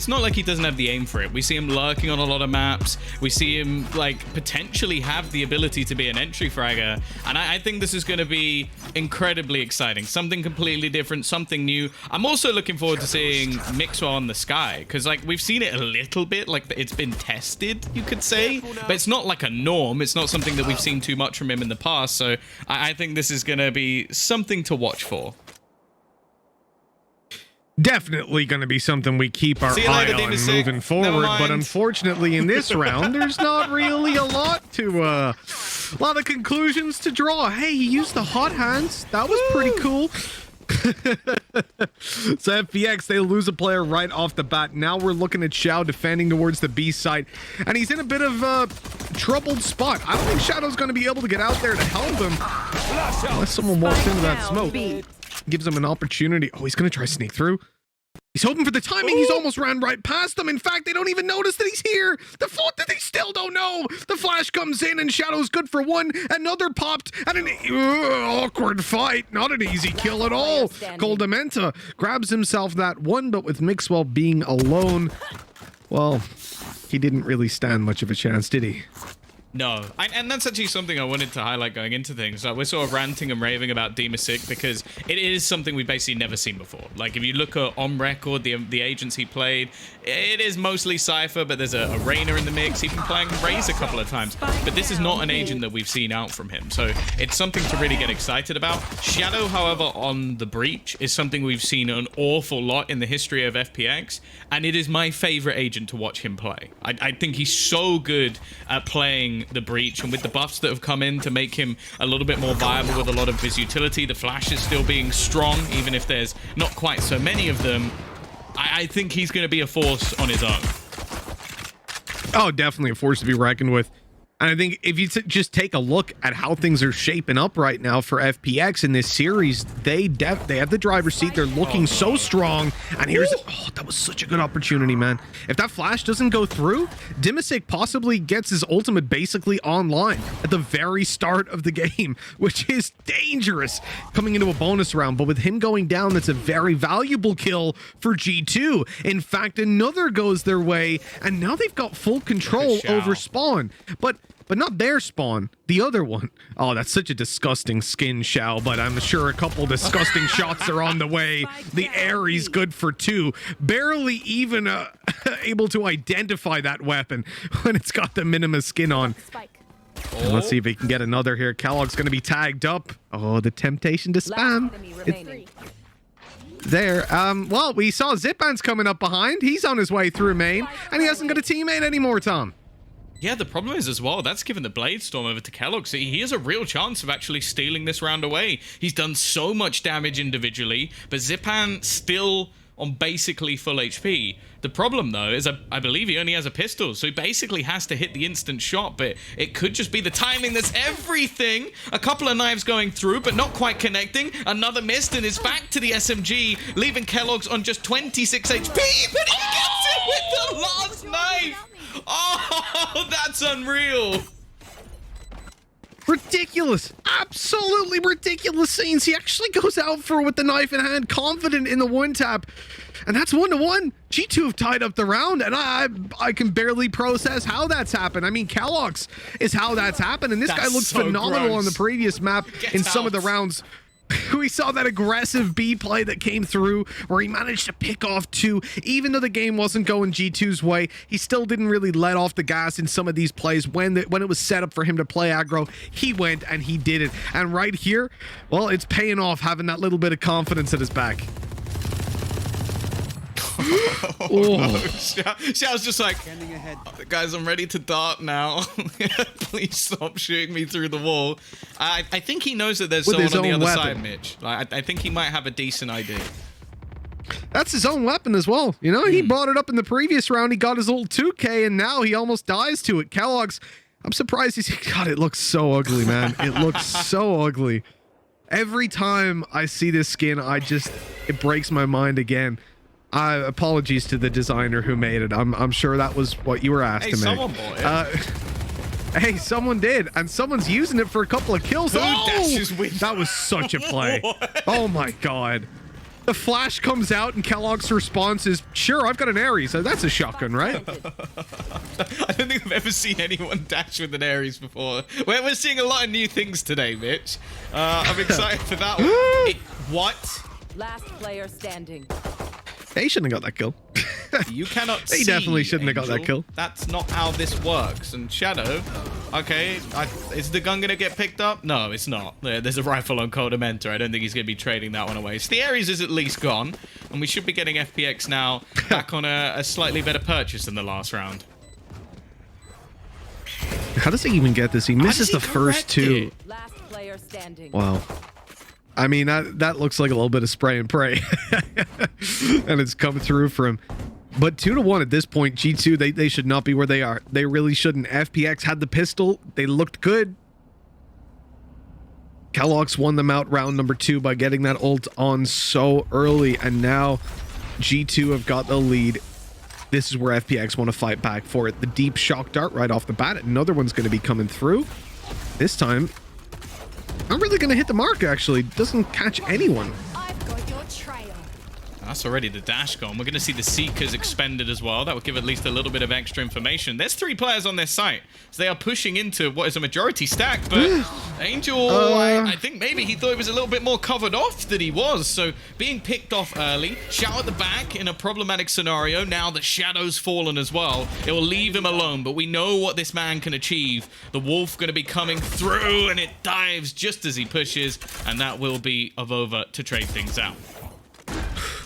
It's not like he doesn't have the aim for it. We see him lurking on a lot of maps. We see him like potentially have the ability to be an entry fragger. And I think this is going to be incredibly exciting. Something completely different, something new. I'm also looking forward to seeing Mixwell on the Sky, because like we've seen it a little bit, like it's been tested, you could say, but it's not like a norm. It's not something that we've seen too much from him in the past. So I think this is going to be something to watch for. Definitely going to be something we keep our eye on moving forward, but unfortunately in this round there's not really a lot of conclusions to draw. Hey, he used the hot hands. That was pretty cool. So FPX, they lose a player right off the bat. Now we're looking at Xiao defending towards the B site, and he's in a bit of a troubled spot. I don't think Shadow's going to be able to get out there to help him unless someone walks into that smoke. Gives him an opportunity. Oh, he's going to try sneak through. He's hoping for the timing. He's almost ran right past them. In fact, they don't even notice that he's here. The fault that they still don't know. The flash comes in and Shadow's good for one. Another popped and an awkward fight. Not an easy kill at all. Coldamenta grabs himself that one, but with Mixwell being alone, well, he didn't really stand much of a chance, did he? No, and that's actually something I wanted to highlight going into things. Like, we're sort of ranting and raving about Demasik because it is something we've basically never seen before. Like, if you look at on record, the agents he played, it is mostly Cypher, but there's a Reyna in the mix. He's been playing Raze a couple of times, but this is not an agent that we've seen out from him. So it's something to really get excited about. Shadow, however, on the Breach is something we've seen an awful lot in the history of FPX, and it is my favorite agent to watch him play. I think he's so good at playing the Breach, and with the buffs that have come in to make him a little bit more viable with a lot of his utility, the flash is still being strong, even if there's not quite so many of them. I think he's going to be a force on his own. Oh, definitely a force to be reckoned with. And I think if you just take a look at how things are shaping up right now for FPX in this series, they have the driver's seat. They're looking so strong. And here's that was such a good opportunity, man. If that flash doesn't go through, Demasik possibly gets his ultimate basically online at the very start of the game, which is dangerous coming into a bonus round. But with him going down, that's a very valuable kill for G2. In fact, another goes their way, and now they've got full control over spawn. But not their spawn, the other one. Oh, that's such a disgusting skin, Xiao, but I'm sure a couple disgusting shots are on the way. The Ares good for two. Barely even able to identify that weapon when it's got the Minima skin on. Let's see if he can get another here. Kellogg's going to be tagged up. Oh, the temptation to spam. There. Well, we saw Zipman's coming up behind. He's on his way through main, and he hasn't got a teammate anymore, Tom. Yeah, the problem is as well, that's given the Blade Storm over to Kellogg, so he has a real chance of actually stealing this round away. He's done so much damage individually, but Zipan still on basically full HP. The problem, though, is I believe he only has a pistol, so he basically has to hit the instant shot, but it could just be the timing that's everything. A couple of knives going through, but not quite connecting. Another missed, and it's back to the SMG, leaving Kellogg's on just 26 HP, but he gets it with the last knife! Oh, that's unreal. Ridiculous. Absolutely ridiculous scenes. He actually goes out for with the knife in hand, confident in the one tap. And that's 1-1. G2 have tied up the round, and I can barely process how that's happened. I mean, Kellogg's is how that's happened, and this guy looked so phenomenal on the previous map in some of the rounds. We saw that aggressive B play that came through where he managed to pick off two. Even though the game wasn't going G2's way, he still didn't really let off the gas in some of these plays. When it was set up for him to play aggro, he went and he did it. And right here, well, it's paying off having that little bit of confidence at his back. Oh, no. Xiao's just like, guys, I'm ready to dart now. Please stop shooting me through the wall. I think he knows that there's someone on the other side, Mitch. Like, I think he might have a decent idea. That's his own weapon as well. You know, he brought it up in the previous round. He got his old 2K, and now he almost dies to it. Kellogg's, I'm surprised he's... God, it looks so ugly, man. It looks so ugly. Every time I see this skin, it breaks my mind again. Apologies to the designer who made it. I'm sure that was what you were asked to make. Someone bought it. Hey, someone did, and someone's using it for a couple of kills. Oh, that was such a play. Oh my god. The flash comes out and Kellogg's response is, sure, I've got an Ares. So that's a shotgun, right? I don't think I've ever seen anyone dash with an Ares before. We're seeing a lot of new things today, Mitch. I'm excited for that one. What? Last player standing. They shouldn't have got that kill. You cannot They see, definitely shouldn't Angel. have got that kill. That's not how this works. And Shadow, okay, is the gun going to get picked up? No, it's not. There's a rifle on Cold Mentor. I don't think he's going to be trading that one away. So the Ares is at least gone. And we should be getting FPX now back on a slightly better purchase than the last round. How does he even get this? He misses he the first correct two. it? Last player standing. Wow. I mean, that looks like a little bit of spray and pray. And it's come through for him. But 2-1 at this point, G2, they should not be where they are. They really shouldn't. FPX had the pistol. They looked good. Kellogg's won them out round number 2 by getting that ult on so early. And now G2 have got the lead. This is where FPX want to fight back for it. The deep shock dart right off the bat. Another one's going to be coming through. This time, not really going to hit the mark, actually. Doesn't catch anyone. I've got your trail. That's already the dash gone. We're going to see the Seekers expended as well. That would give at least a little bit of extra information. There's 3 players on their site. So they are pushing into what is a majority stack. But Angel, I think maybe he thought he was a little bit more covered off than he was. So being picked off early, Shadow at the back in a problematic scenario. Now that Shadow's fallen as well, it will leave him alone. But we know what this man can achieve. The Wolf going to be coming through, and it dives just as he pushes. And that will be over to trade things out.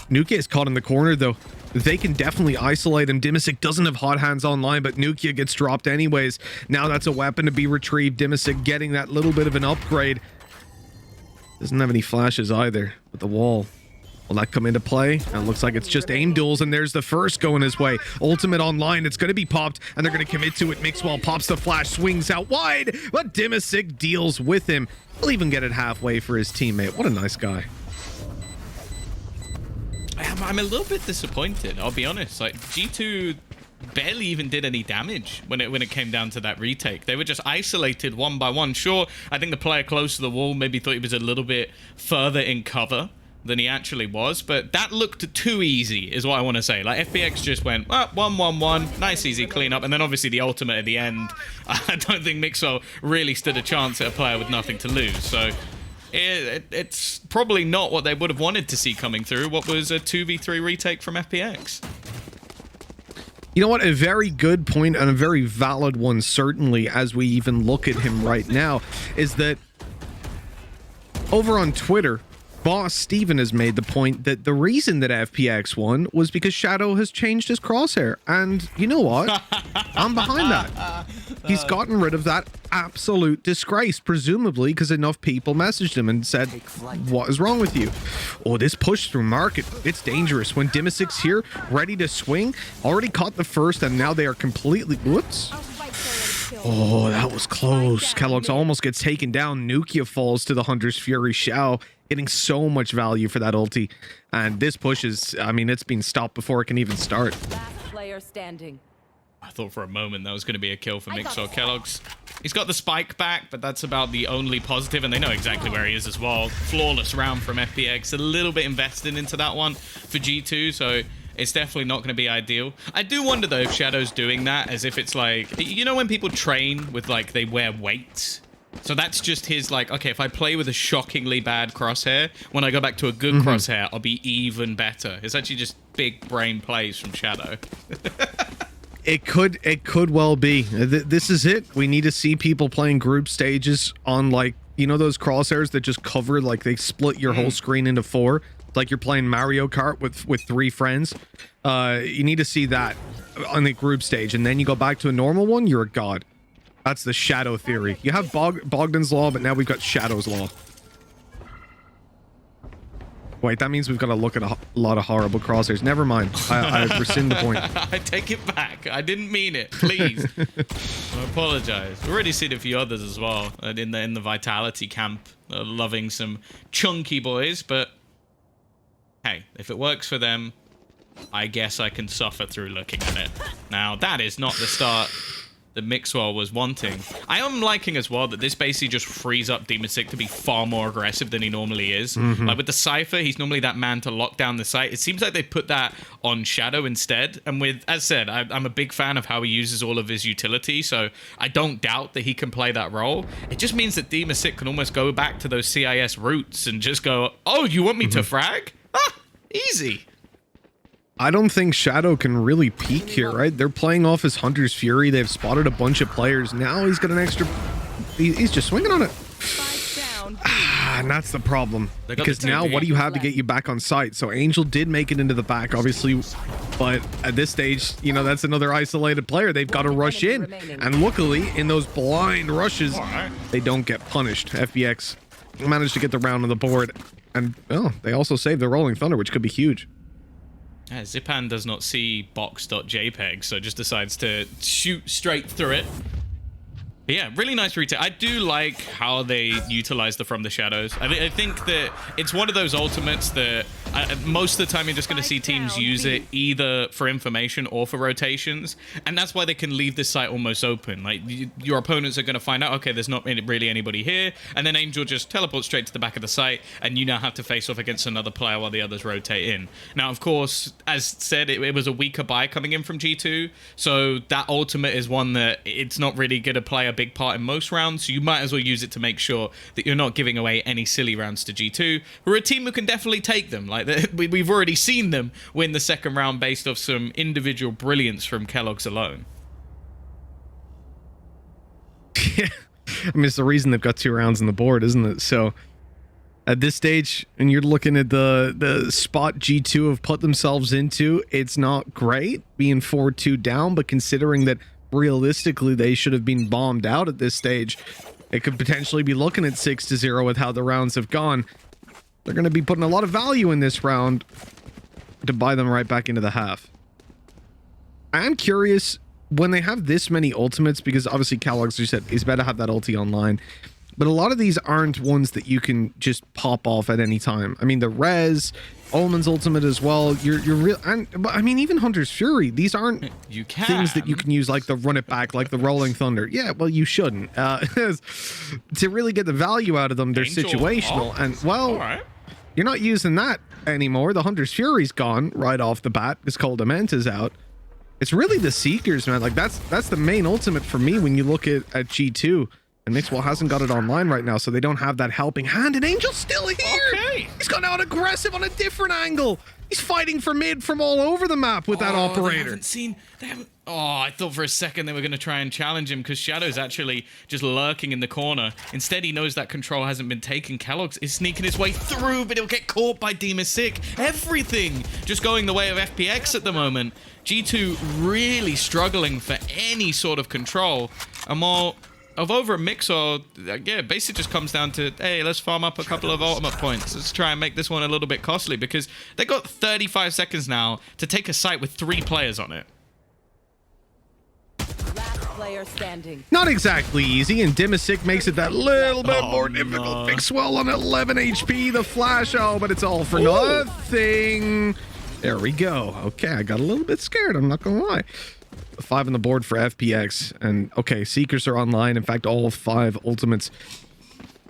Nukia is caught in the corner, though. They can definitely isolate him. Dimisic doesn't have hot hands online, but Nukia gets dropped anyways. Now that's a weapon to be retrieved. Dimisic getting that little bit of an upgrade. Doesn't have any flashes either with the wall. Will that come into play? And it looks like it's just aim duels, and there's the first going his way. Ultimate online, it's going to be popped, and they're going to commit to it. Mixwell pops the flash, swings out wide, but Dimisic deals with him. He'll even get it halfway for his teammate. What a nice guy. I'm a little bit disappointed, I'll be honest. Like, G2 barely even did any damage when it came down to that retake. They were just isolated one by one. Sure, I think the player close to the wall maybe thought he was a little bit further in cover than he actually was, but that looked too easy, is what I want to say. Like, FPX just went, 1-1-1, nice, easy cleanup, and then obviously the ultimate at the end. I don't think Mixwell really stood a chance at a player with nothing to lose, so it's probably not what they would have wanted to see coming through. What was a 2v3 retake from FPX? You know what? A very good point and a very valid one, certainly, as we even look at him right now, is that over on Twitter, Boss Steven has made the point that the reason that FPX won was because Shadow has changed his crosshair. And you know what? I'm behind that. He's gotten rid of that absolute disgrace, presumably because enough people messaged him and said, what is wrong with you? Oh, this push through market, it's dangerous. When Dimisic's here, ready to swing, already caught the first, and now they are completely... Whoops. Oh, that was close. Kellogg's almost gets taken down. Nukia falls to the Hunter's Fury. Xiao getting so much value for that ulti. And this push is, I mean, it's been stopped before it can even start. Last player standing. I thought for a moment that was going to be a kill for Mixwell. Kellogg's. He's got the spike back, but that's about the only positive, and they know exactly where he is as well. Flawless round from FPX. A little bit invested into that one for G2, so it's definitely not going to be ideal. I do wonder, though, if Shadow's doing that as if it's like... You know when people train with, like, they wear weights? So that's just his, like, okay, if I play with a shockingly bad crosshair, when I go back to a good crosshair, I'll be even better. It's actually just big brain plays from Shadow. It could well be. This is it. We need to see people playing group stages on, like, you know, those crosshairs that just cover, like, they split your whole screen into 4, like you're playing Mario Kart with 3 friends. You need to see that on the group stage, and then you go back to a normal one, you're a god. That's the Shadow theory. You have Bogdan's Law, but now we've got Shadow's Law. Wait, that means we've got to look at a lot of horrible crosshairs. Never mind. I rescind the point. I take it back. I didn't mean it. Please. I apologize. We've already seen a few others as well in the Vitality camp. Loving some chunky boys, but hey, if it works for them, I guess I can suffer through looking at it. Now, that is not the start that Mixwell was wanting. I am liking as well that this basically just frees up Demasik to be far more aggressive than he normally is. Like with the Cypher, he's normally that man to lock down the site. It seems like they put that on Shadow instead. And with, as said, I'm a big fan of how he uses all of his utility, so I don't doubt that he can play that role. It just means that Demasik can almost go back to those CIS roots and just go, oh, you want me to frag? Ah, easy. I don't think Shadow can really peak here, right? They're playing off his Hunter's Fury. They've spotted a bunch of players. Now he's got an extra... He's just swinging on it. And that's the problem. Because now what do you have to get you back on site? So Angel did make it into the back, obviously. But at this stage, you know, that's another isolated player. They've got to rush in. And luckily, in those blind rushes, they don't get punished. FBX managed to get the round on the board. And, oh, they also saved the Rolling Thunder, which could be huge. Yeah, Zipan does not see box.jpg, so just decides to shoot straight through it. But yeah, really nice retake. I do like how they utilize the From the Shadows. I think that it's one of those ultimates that most of the time you're just going to see teams use it either for information or for rotations. And that's why they can leave this site almost open. Like, your opponents are going to find out, okay, there's not really anybody here. And then Angel just teleports straight to the back of the site, and you now have to face off against another player while the others rotate in. Now, of course, as said, it was a weaker buy coming in from G2. So that ultimate is one that it's not really going to play a big part in most rounds, so you might as well use it to make sure that you're not giving away any silly rounds to G2, who are a team who can definitely take them. Like, we've already seen them win the second round based off some individual brilliance from Kellogg's alone. Yeah, I mean, it's the reason they've got 2 rounds on the board, isn't it? So at this stage, and you're looking at the spot G2 have put themselves into, it's not great being 4-2 down, but considering that realistically they should have been bombed out at this stage, it could potentially be looking at 6-0 with how the rounds have gone. They're going to be putting a lot of value in this round to buy them right back into the half. I'm curious when they have this many ultimates, because obviously Kellogg's, you said, is better to have that ulti online, but a lot of these aren't ones that you can just pop off at any time. I mean, the Rez, Omen's ultimate as well. You're real, and I mean, even Hunter's Fury. These aren't things that you can use, like the run it back, like the Rolling Thunder. Yeah, well, you shouldn't. To really get the value out of them, they're situational, and well, you're not using that anymore. The Hunter's Fury's gone right off the bat because Cold Dementa's out. It's really the Seekers, man. Like that's the main ultimate for me when you look at G2. And Mixwell hasn't got it online right now, so they don't have that helping hand. And Angel's still here. Okay. He's gone out aggressive on a different angle. He's fighting for mid from all over the map with that operator. They haven't. Oh, I thought for a second they were going to try and challenge him because Shadow's actually just lurking in the corner. Instead, he knows that control hasn't been taken. Kellogg's is sneaking his way through, but he'll get caught by Demasik. Everything just going the way of FPX at the moment. G2 really struggling for any sort of control. And while of over a Mixer, yeah, basically just comes down to, hey, let's farm up a couple of ultimate points. Let's try and make this one a little bit costly because they got 35 seconds now to take a site with 3 players on it. Last player standing. Not exactly easy, and Demasik makes it that little bit more difficult. Mixwell on 11 HP, the flash, but it's all for nothing. There we go. Okay, I got a little bit scared, I'm not gonna lie. 5 on the board for FPX, and okay, Seekers are online. In fact, all 5 ultimates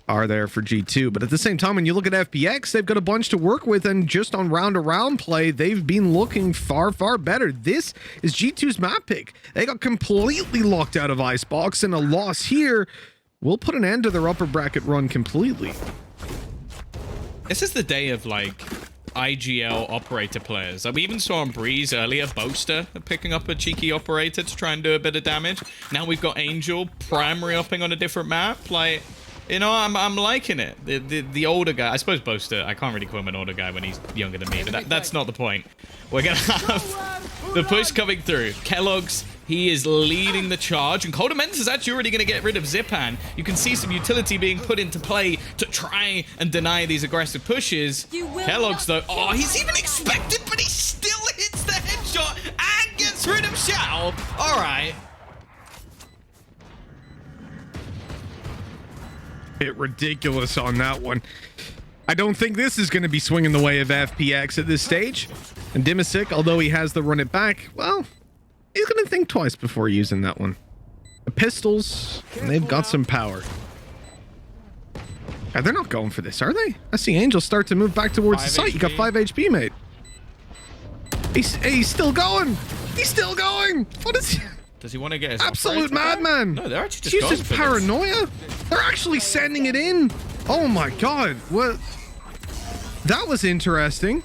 are there for G2, but at the same time, when you look at FPX, they've got a bunch to work with, and just on round-to-round play, they've been looking far better. This is G2's map pick. They got completely locked out of Icebox, and a loss here will put an end to their upper bracket run completely. This is the day of, like, IGL operator players. Like we even saw on Breeze earlier, Boaster picking up a cheeky operator to try and do a bit of damage. Now we've got Angel primary upping on a different map. Like, you know, I'm liking it. The older guy, I suppose Boaster, I can't really call him an older guy when he's younger than me, but that's not the point. We're gonna have the push coming through. Kellogg's, he is leading the charge, and Cold Dementa's is actually already going to get rid of Zipan. You can see some utility being put into play to try and deny these aggressive pushes. Kellogg's, though, oh, he's even expected, but he still hits the headshot and gets rid of Shao. All right. Bit ridiculous on that one. I don't think this is going to be swinging the way of FPX at this stage. And Demasik, although he has the run it back, well, he's going to think twice before using that one. the pistols, and they've got some power. They're not going for this, are they? I see Angel start to move back towards the site. You got 5 HP, mate. He's still going. He's still going. What is he? Does he want to get his absolute madman? No, they're actually just She's going just for paranoia. They're actually sending it in. Oh my god. What? That was interesting.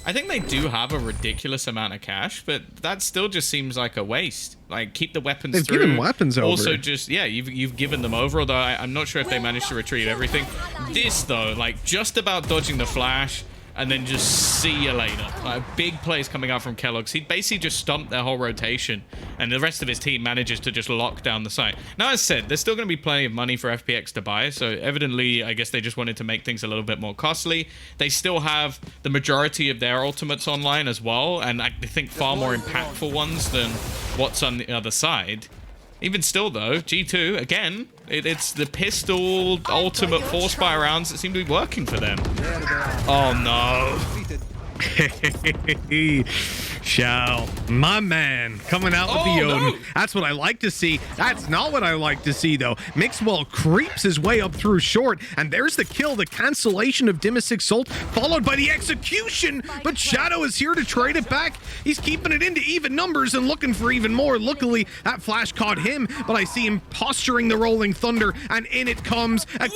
I think they do have a ridiculous amount of cash, but that still just seems like a waste. Like, keep the weapons They've through. given weapons over. Also, just, yeah, you've given them over, although I'm not sure if they managed to retrieve everything. This, though, like, just about dodging the flash, and then just see you later. Like, big plays coming out from Kellogg's. He basically just stumped their whole rotation, and the rest of his team manages to just lock down the site. Now, as said, there's still going to be plenty of money for FPX to buy, so evidently, I guess they just wanted to make things a little bit more costly. They still have the majority of their ultimates online as well, and I think far more impactful ones than what's on the other side. Even still, though, G2, again, it's the pistol ultimate force fire rounds that seem to be working for them. Oh, no. Shao, my man, coming out with the Odin. No. That's what I like to see. That's not what I like to see, though. Mixwell creeps his way up through short, and there's the kill, the cancellation of Dimisic Salt, followed by the execution, but Shadow is here to trade it back. He's keeping it into even numbers and looking for even more. Luckily, that flash caught him, but I see him posturing the Rolling Thunder, and in it comes a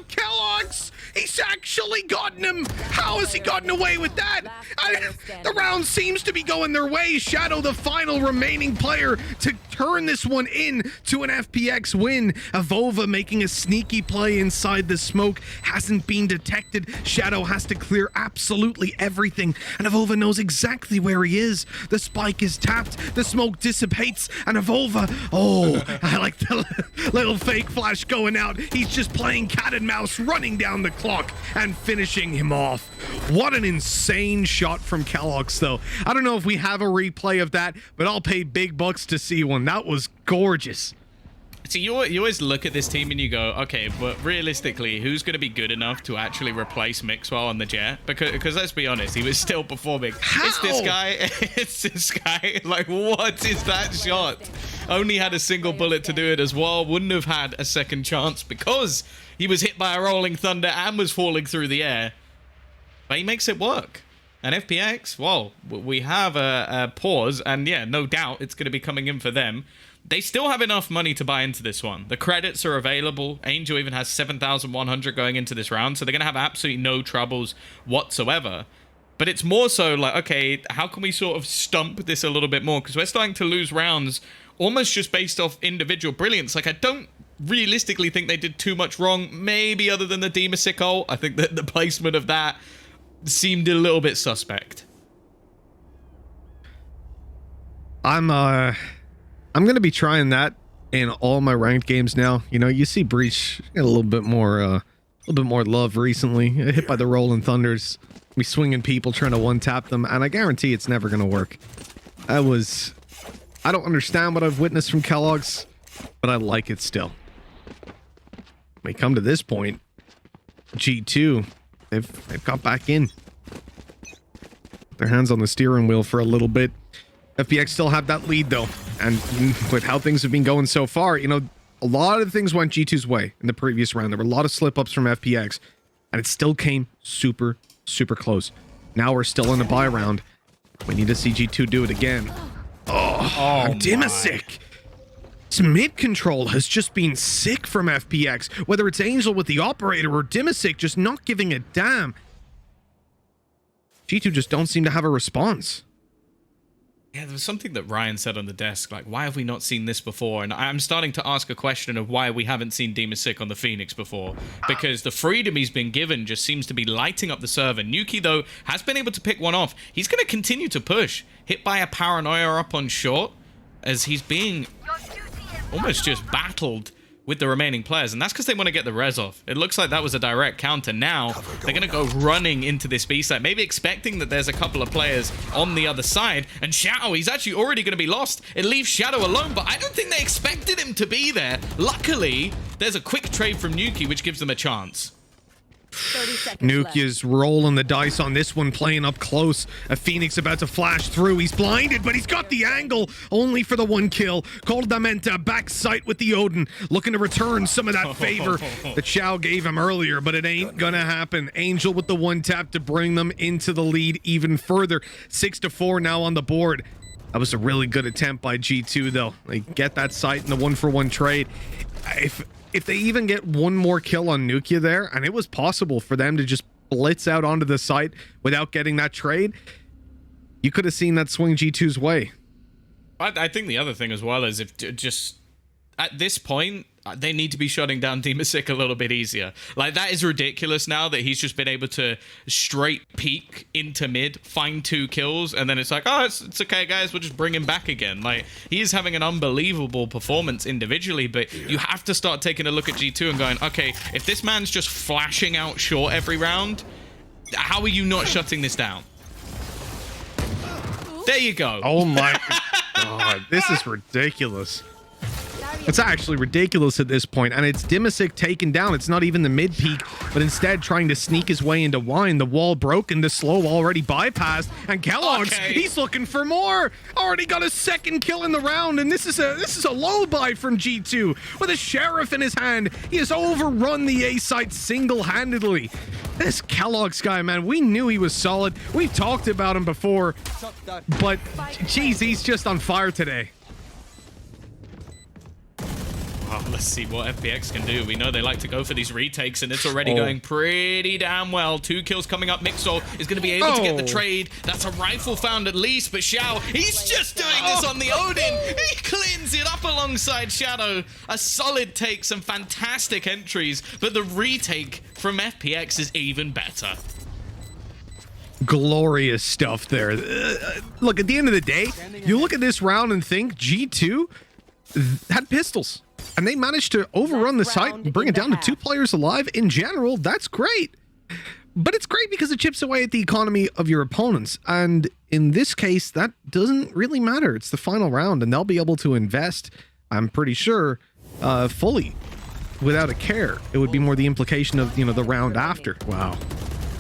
Kellogg's! He's actually gotten him. How has he gotten away with that? The round seems to be going their way. Shadow, the final remaining player to turn this one in to an FPX win. Avova making a sneaky play inside the smoke. Hasn't been detected. Shadow has to clear absolutely everything. And Avova knows exactly where he is. The spike is tapped. The smoke dissipates. And Avova, oh, I like the little fake flash going out. He's just playing cat and mouse, running down the clock and finishing him off. What an insane shot from Kellogg's, though. I don't know if we have a replay of that, but I'll pay big bucks to see one. That was gorgeous. So you always look at this team and you go, okay, but realistically, who's going to be good enough to actually replace Mixwell on the Jet? Because let's be honest, he was still performing. How? It's this guy. It's this guy. Like, what is that shot? Only had a single bullet to do it as well. Wouldn't have had a second chance because he was hit by a Rolling Thunder and was falling through the air. But he makes it work. And FPX, well, we have a pause, and yeah, no doubt it's going to be coming in for them. They still have enough money to buy into this one. The credits are available. Angel even has 7,100 going into this round, so they're going to have absolutely no troubles whatsoever. But it's more so like, okay, how can we sort of stump this a little bit more? Because we're starting to lose rounds almost just based off individual brilliance. Like, I don't realistically think they did too much wrong, maybe other than the Dimisic ult. I think that the placement of that seemed a little bit suspect. I'm gonna be trying that in all my ranked games now. You know, you see Breach get a little bit more love recently. Hit by the Rolling Thunders, we swinging people trying to one tap them, and I guarantee it's never gonna work. I don't understand what I've witnessed from Kellogg's, but I like it still. We come to this point, G2. They've got back in. Their hands on the steering wheel for a little bit. FPX still have that lead, though. And with how things have been going so far, you know, a lot of things went G2's way in the previous round. There were a lot of slip-ups from FPX, and it still came super, super close. Now we're still in a bye round. We need to see G2 do it again. Oh Dimisic. This mid control has just been sick from FPX, whether it's Angel with the operator or Dimisic just not giving a damn. G2 just don't seem to have a response. Yeah, there was something that Ryan said on the desk, like, why have we not seen this before? And I'm starting to ask a question of why we haven't seen Dimisic on the Phoenix before. Because the freedom he's been given just seems to be lighting up the server. Nuki, though, has been able to pick one off. He's going to continue to push. Hit by a Paranoia up on short, as he's being almost just battled with the remaining players, and that's because they want to get the res off. It looks like that was a direct counter. Now they're going to go running into this B site, maybe expecting that there's a couple of players on the other side, and Shadow, he's actually already going to be lost. It leaves Shadow alone, but I don't think they expected him to be there. Luckily, there's a quick trade from Nuki, which gives them a chance. 30 seconds Nukia's rolling the dice on this one, playing up close. A Phoenix about to flash through. He's blinded, but he's got the angle, only for the one kill. Coldamenta back sight with the Odin, looking to return some of that favor that Xiao gave him earlier, but it ain't gonna happen. Angel with the one tap to bring them into the lead even further. 6-4 now on the board. That was a really good attempt by G2 though. They get that sight in the 1-for-1 trade. If they even get one more kill on Nukia there, and it was possible for them to just blitz out onto the site without getting that trade, you could have seen that swing G2's way. I think the other thing as well is if just at this point, they need to be shutting down Demasik a little bit easier. Like, that is ridiculous now that he's just been able to straight peek into mid, find 2 kills, and then it's like, oh, it's okay, guys, we'll just bring him back again. Like, he is having an unbelievable performance individually, but you have to start taking a look at G2 and going, okay, if this man's just flashing out short every round, how are you not shutting this down? There you go. Oh my god, this is ridiculous. It's actually ridiculous at this point, and it's Demasik taken down. It's not even the mid peak, but instead trying to sneak his way into wine. The wall broken, the slow already bypassed, and Kellogg's, he's looking for more. Already got a second kill in the round, and this is a low buy from G2 with a sheriff in his hand. He has overrun the A site single-handedly. This Kellogg's guy, man, we knew he was solid. We've talked about him before, but geez, he's just on fire today. Oh, let's see what FPX can do. We know they like to go for these retakes, and it's already going pretty damn well. 2 kills coming up. Mixol is going to be able to get the trade. That's a rifle found at least, but Xiao, he's just doing this on the Odin. He cleans it up alongside Shadow. A solid take, some fantastic entries, but the retake from FPX is even better. Glorious stuff there. Look, at the end of the day, you look at this round and think G2 had pistols, and they managed to overrun the site and bring it down to 2 players alive. In general, that's great, but it's great because it chips away at the economy of your opponents, and in this case that doesn't really matter. It's the final round, and they'll be able to invest, I'm pretty sure, fully without a care. It would be more the implication of, you know, the round after. Wow,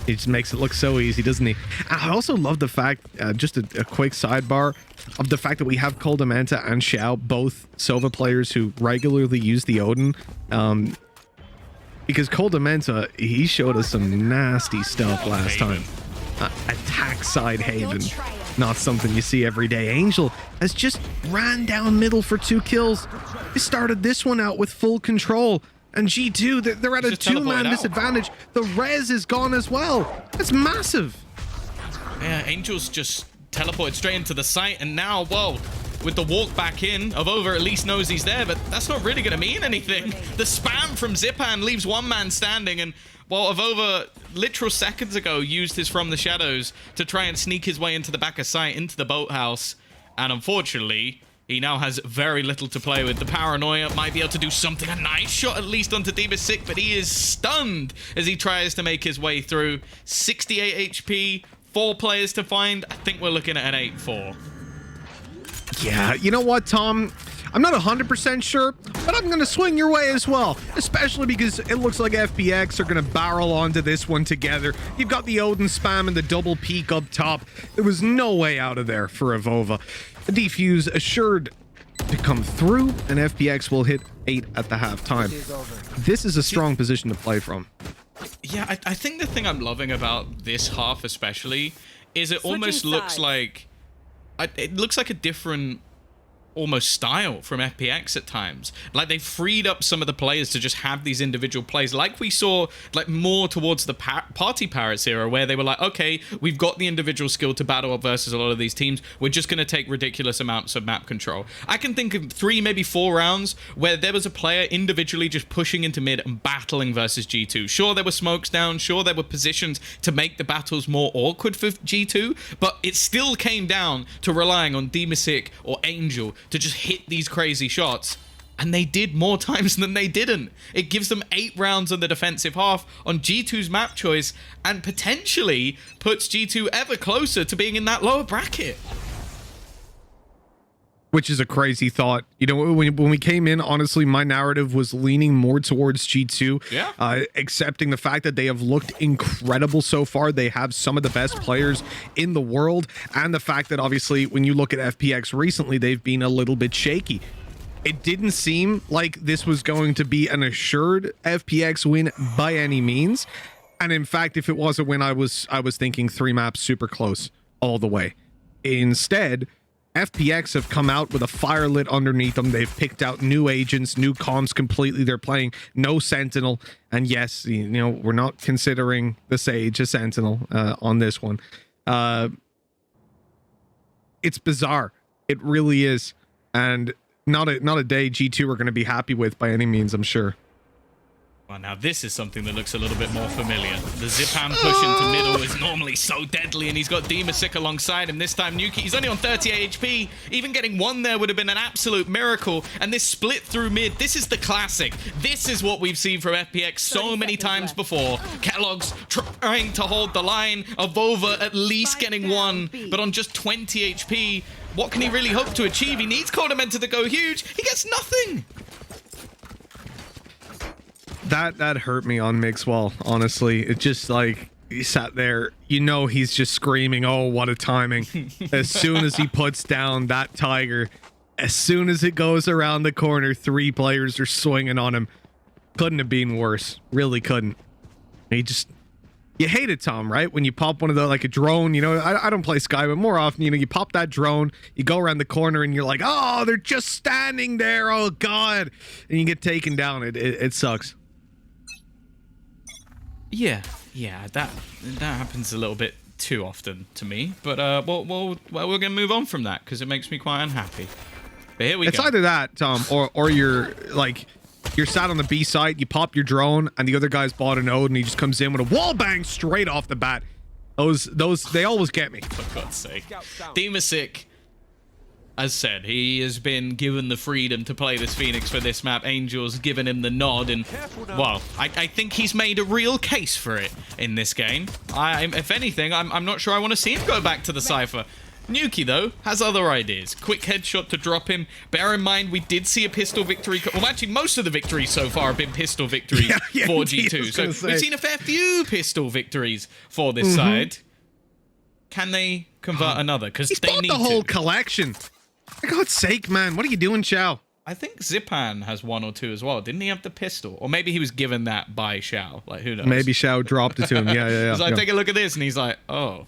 he just makes it look so easy, doesn't he? I also love the fact, just a quick sidebar, of the fact that we have Coldamenta and Xiao, both Sova players who regularly use the Odin. Because Coldamenta, he showed us some nasty stuff last time. Attack side Haven, not something you see every day. Angel has just ran down middle for 2 kills. He started this one out with full control. And G2, they're at a 2-man disadvantage. The res is gone as well. That's massive. Yeah, Angel's just teleported straight into the site, and now, whoa, with the walk back in, Avova at least knows he's there, but that's not really going to mean anything. The spam from Zipan leaves 1 man standing, and while Avova literal seconds ago used his From the Shadows to try and sneak his way into the back of site, into the boathouse, and unfortunately, he now has very little to play with. The paranoia might be able to do something, a nice shot at least onto Demasik, but he is stunned as he tries to make his way through. 68 HP, 4 players to find. I think we're looking at an 8-4. Yeah, you know what, Tom? I'm not 100% sure, but I'm going to swing your way as well, especially because it looks like FPX are going to barrel onto this one together. You've got the Odin spam and the double peek up top. There was no way out of there for Avova. The defuse assured to come through, and FPX will hit 8 at the halftime. This is a strong position to play from. Yeah, I think the thing I'm loving about this half especially is it almost looks like it looks like a different almost style from FPX at times. Like, they freed up some of the players to just have these individual plays, like we saw, like, more towards the Party Pirates era, where they were like, okay, we've got the individual skill to battle up versus a lot of these teams, we're just going to take ridiculous amounts of map control. I can think of 3, maybe 4 rounds where there was a player individually just pushing into mid and battling versus G2. Sure, there were smokes down, sure, there were positions to make the battles more awkward for G2, but it still came down to relying on Demasik or Angel to just hit these crazy shots, and they did more times than they didn't. It gives them 8 rounds on the defensive half on G2's map choice, and potentially puts G2 ever closer to being in that lower bracket. which is a crazy thought. You know, when we came in, honestly, my narrative was leaning more towards G2. Yeah. Accepting the fact that they have looked incredible so far. They have some of the best players in the world. And the fact that, obviously, when you look at FPX recently, they've been a little bit shaky. It didn't seem like this was going to be an assured FPX win by any means. And in fact, if it was a win, I was thinking 3 maps super close all the way. Instead, FPX have come out with a fire lit underneath them. They've picked out new agents, new comms completely. They're playing no Sentinel. And yes, you know, we're not considering the Sage a Sentinel on this one. It's bizarre. It really is. And not a day G2 are going to be happy with by any means, I'm sure. Well, now this is something that looks a little bit more familiar. The Zipan push into middle is normally so deadly, and he's got Demasik alongside him. This time, Nuki, he's only on 38 HP. Even getting one there would have been an absolute miracle. And this split through mid, this is the classic. This is what we've seen from FPX so many times before. Kellogg's trying to hold the line. Avova at least getting one, but on just 20 HP. What can he really hope to achieve? He needs Coordinator to go huge. He gets nothing. That hurt me on Mixwell, honestly. It just, like, he sat there, you know, he's just screaming, oh, what a timing. As soon as he puts down that Tiger, as soon as it goes around the corner, 3 players are swinging on him. Couldn't have been worse. Really couldn't. He just, you hate it, Tom, right? When you pop one of the, like a drone, you know, I don't play Sky, but more often, you know, you pop that drone, you go around the corner and you're like, oh, they're just standing there. Oh, God. And you get taken down. It sucks. Yeah, that happens a little bit too often to me. But we're gonna move on from that because it makes me quite unhappy. But here we go. It's either that, Tom, or you're like, you're sat on the B site, you pop your drone, and the other guy's bought a node, and he just comes in with a wall bang straight off the bat. Those they always get me. For God's sake, Demasik. As said, he has been given the freedom to play this Phoenix for this map. Angel's given him the nod, and, well, I think he's made a real case for it in this game. If anything, I'm not sure I want to see him go back to the Cypher. Nuki, though, has other ideas. Quick headshot to drop him. Bear in mind, we did see a pistol victory. Well, actually, most of the victories so far have been pistol victories for G2. So we've seen a fair few pistol victories for this side. Can they convert another? Because they need the whole collection. For God's sake, man. What are you doing, Xiao? I think Zipan has 1 or 2 as well. Didn't he have the pistol? Or maybe he was given that by Xiao. Like, who knows? Maybe Xiao dropped it to him. Yeah. He's like, take a look at this. And he's like, oh,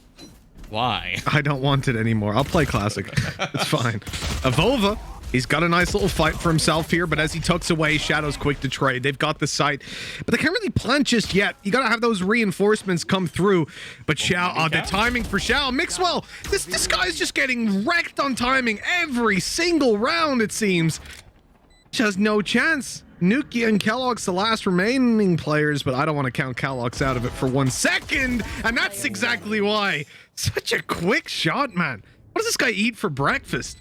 why? I don't want it anymore. I'll play Classic. It's fine. Avova, he's got a nice little fight for himself here, but as he tucks away, Shadow's quick to trade. They've got the site, but they can't really plant just yet. You got to have those reinforcements come through. But Xiao, the timing for Xiao. Mixwell, this guy's just getting wrecked on timing every single round, it seems. She has no chance. Nuki and Kellogg's the last remaining players, but I don't want to count Kellogg's out of it for 1 second, and that's exactly why. Such a quick shot, man. What does this guy eat for breakfast?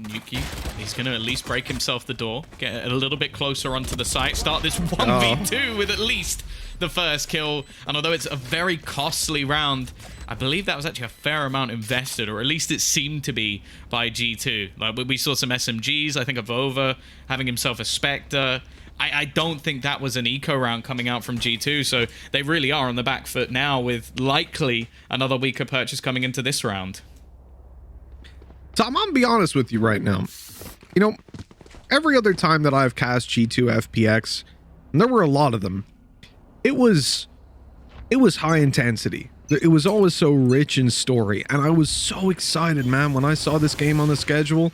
Nuki, he's going to at least break himself the door, get a little bit closer onto the site, start this 1v2 with at least the first kill. And although it's a very costly round, I believe that was actually a fair amount invested, or at least it seemed to be, by G2. Like, we saw some SMGs, I think Avova having himself a Spectre. I don't think that was an eco round coming out from G2, so they really are on the back foot now with likely another weaker purchase coming into this round. So I'm gonna be honest with you right now. You know, every other time that I've cast G2 FPX, and there were a lot of them, it was high intensity. It was always so rich in story, and I was so excited, man, when I saw this game on the schedule.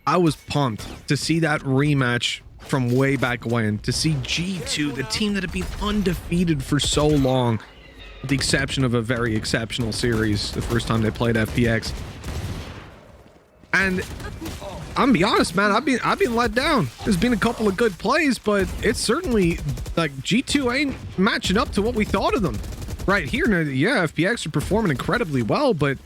I was pumped to see that rematch from way back when, to see G2, the team that had been undefeated for so long, with the exception of a very exceptional series the first time they played FPX. And I'm gonna be honest, man, I've been let down. There's been a couple of good plays, but it's certainly like G2 ain't matching up to what we thought of them. Right here, yeah, FPX are performing incredibly well, but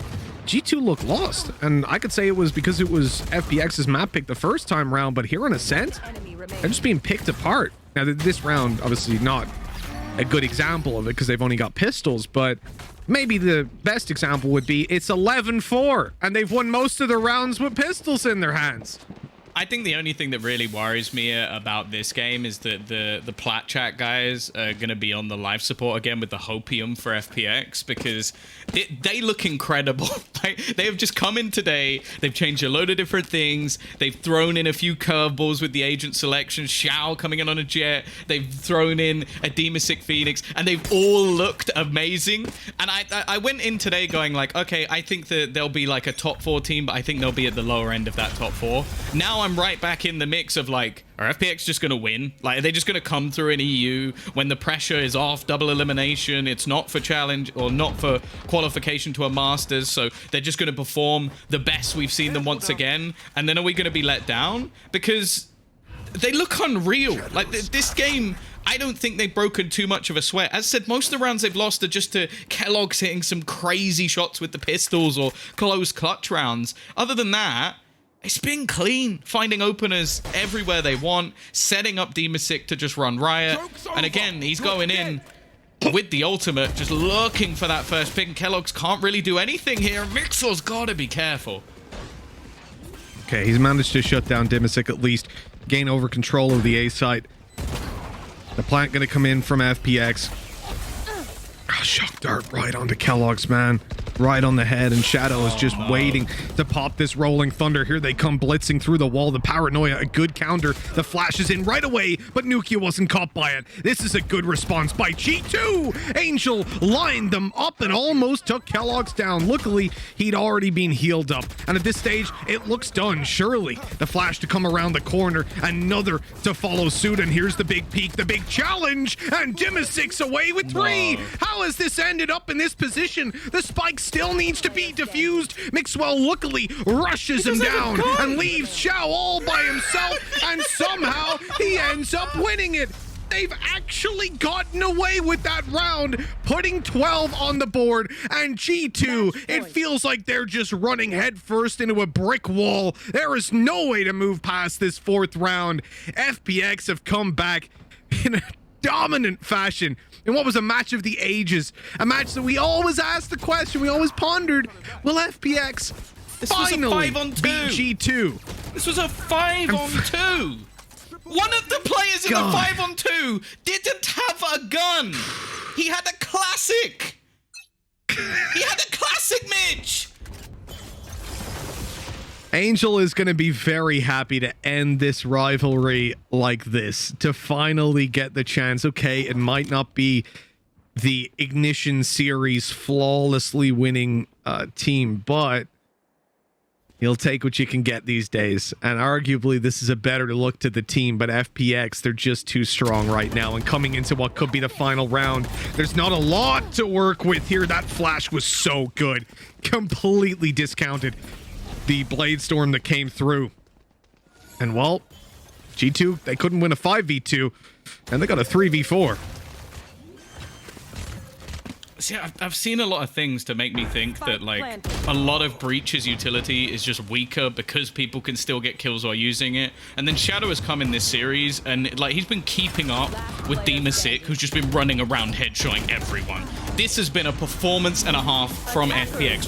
G2 looked lost. And I could say it was because it was FPX's map pick the first time round, but here on Ascent, they're just being picked apart. Now, this round, obviously not a good example of it because they've only got pistols, but maybe the best example would be it's 11-4, and they've won most of the rounds with pistols in their hands. I think the only thing that really worries me about this game is that the Plat Chat guys are going to be on the live support again with the Hopium for FPX, because they look incredible. They have just come in today. They've changed a load of different things. They've thrown in a few curveballs with the agent selection. Xiao coming in on a jet. They've thrown in a Demasic Phoenix, and they've all looked amazing. And I went in today going like, okay, I think that they'll be like a top 4 team, but I think they'll be at the lower end of that top 4. Now I'm right back in the mix of like, are FPX just gonna win? Like, are they just gonna come through an EU when the pressure is off, double elimination, it's not for challenge or not for qualification to a Masters, so they're just gonna perform the best we've seen them once again, and then are we gonna be let down? Because they look unreal. Like, this game, I don't think they've broken too much of a sweat. As I said, most of the rounds they've lost are just to Kellogg's hitting some crazy shots with the pistols or close clutch rounds. Other than that, it's been clean, finding openers everywhere they want, setting up Demasic to just run riot. And again, he's going in with the ultimate, just looking for that first pick. And Kellogg's can't really do anything here. Mixel's got to be careful. Okay, he's managed to shut down Demasic, at least gain over control of the A site. The plant going to come in from FPX. Oh, shock dart right onto Kellogg's, man. Right on the head, and Shadow is just waiting to pop this rolling thunder. Here they come blitzing through the wall. The Paranoia, a good counter. The flash is in right away, but Nukia wasn't caught by it. This is a good response by G2. Angel lined them up and almost took Kellogg's down. Luckily, he'd already been healed up, and at this stage, it looks done. Surely, the flash to come around the corner, another to follow suit, and here's the big peak, the big challenge, and Dimasic's away with 3. How has this ended up in this position? The spike still needs to be defused. Mixwell luckily rushes him down and leaves Xiao all by himself, and somehow he ends up winning it. They've actually gotten away with that round, putting 12 on the board, and G2, it feels like they're just running headfirst into a brick wall. There is no way to move past this 4th round. FPX have come back in a dominant fashion in what was a match of the ages, a match that we always asked the question, we always pondered, will FPX finally beat G2? This was a 5-on-2. One of the players in the 5-on-2 didn't have a gun. He had a classic. He had a classic, Mitch. Angel is going to be very happy to end this rivalry like this, to finally get the chance. Okay, it might not be the Ignition Series flawlessly winning team, but you'll take what you can get these days. And arguably, this is a better look to the team, but FPX, they're just too strong right now. And coming into what could be the final round, there's not a lot to work with here. That flash was so good. Completely discounted the Blade Storm that came through. And well, G2, they couldn't win a 5v2, and they got a 3v4. See, I've seen a lot of things to make me think that, like, a lot of Breach's utility is just weaker because people can still get kills while using it. And then Shadow has come in this series, and, like, he's been keeping up with Demasic, who's just been running around headshotting everyone. This has been a performance and a half from FPX.